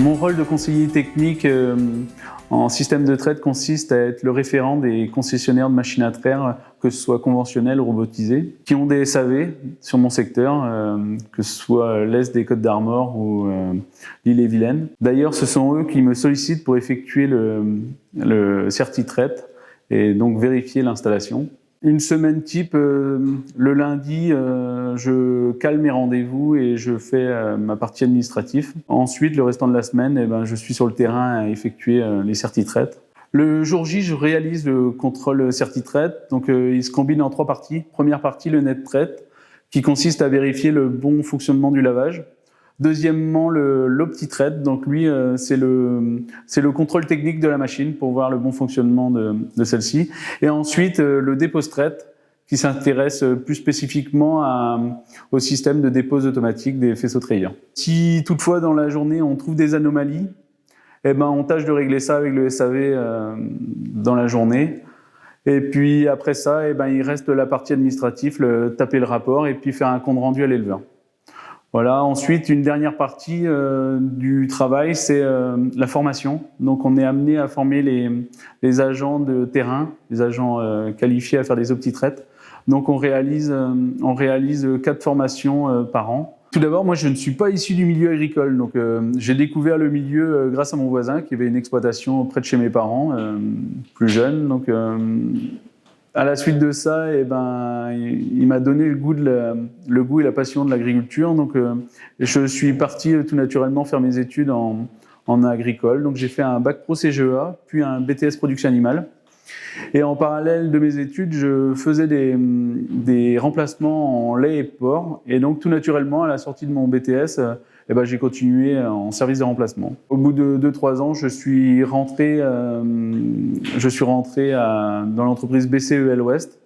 Mon rôle de conseiller technique en système de traite consiste à être le référent des concessionnaires de machines à traire, que ce soit conventionnelles ou robotisées, qui ont des SAV sur mon secteur, que ce soit l'Est des Côtes-d'Armor ou l'Ille-et-Vilaine. D'ailleurs, ce sont eux qui me sollicitent pour effectuer le certi-traite et donc vérifier l'installation. Une semaine type, le lundi, je cale mes rendez-vous et je fais ma partie administrative. Ensuite, le restant de la semaine, je suis sur le terrain à effectuer les certi-traites. Le jour J, je réalise le contrôle certi-traite. Donc, il se combine en 3 parties. Première partie, le net traite, qui consiste à vérifier le bon fonctionnement du lavage. Deuxièmement, l'opti-traite, donc lui, c'est le contrôle technique de la machine pour voir le bon fonctionnement de celle-ci. Et ensuite, le dépose-traite, qui s'intéresse plus spécifiquement au système de dépose automatique des faisceaux trayeurs. Si toutefois, dans la journée, on trouve des anomalies, on tâche de régler ça avec le SAV dans la journée. Et puis après ça, il reste la partie administrative, taper le rapport et puis faire un compte rendu à l'éleveur. Voilà. Ensuite, une dernière partie du travail, c'est la formation. Donc, on est amené à former les agents de terrain, les agents qualifiés à faire des opti-traites. Donc, on réalise 4 formations par an. Tout d'abord, moi, je ne suis pas issu du milieu agricole. Donc, j'ai découvert le milieu grâce à mon voisin qui avait une exploitation près de chez mes parents, plus jeune. Donc, à la suite de ça, il m'a donné le goût et la passion de l'agriculture. Donc, je suis parti tout naturellement faire mes études en agricole. Donc, j'ai fait un bac pro CGEA, puis un BTS production animale. Et en parallèle de mes études, je faisais des remplacements en lait et porc. Et donc, tout naturellement, à la sortie de mon BTS, j'ai continué en service de remplacement. Au bout de 2-3 ans, je suis rentré dans l'entreprise BCEL Ouest,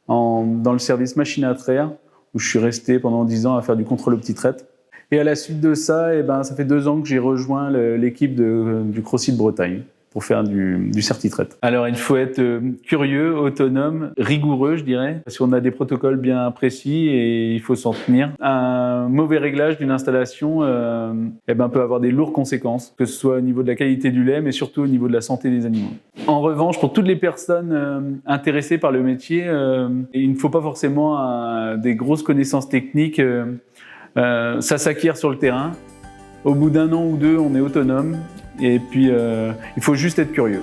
dans le service machine à traire, où je suis resté pendant 10 ans à faire du contrôle opti-traite. Et à la suite de ça, ça fait 2 ans que j'ai rejoint l'équipe du CrossFit Bretagne pour faire du certi-traite. Alors, il faut être curieux, autonome, rigoureux, je dirais, parce qu'on a des protocoles bien précis et il faut s'en tenir. Un mauvais réglage d'une installation peut avoir des lourdes conséquences, que ce soit au niveau de la qualité du lait, mais surtout au niveau de la santé des animaux. En revanche, pour toutes les personnes intéressées par le métier, il ne faut pas forcément des grosses connaissances techniques. Ça s'acquiert sur le terrain. Au bout d'1 an ou 2, on est autonome. Et puis, il faut juste être curieux.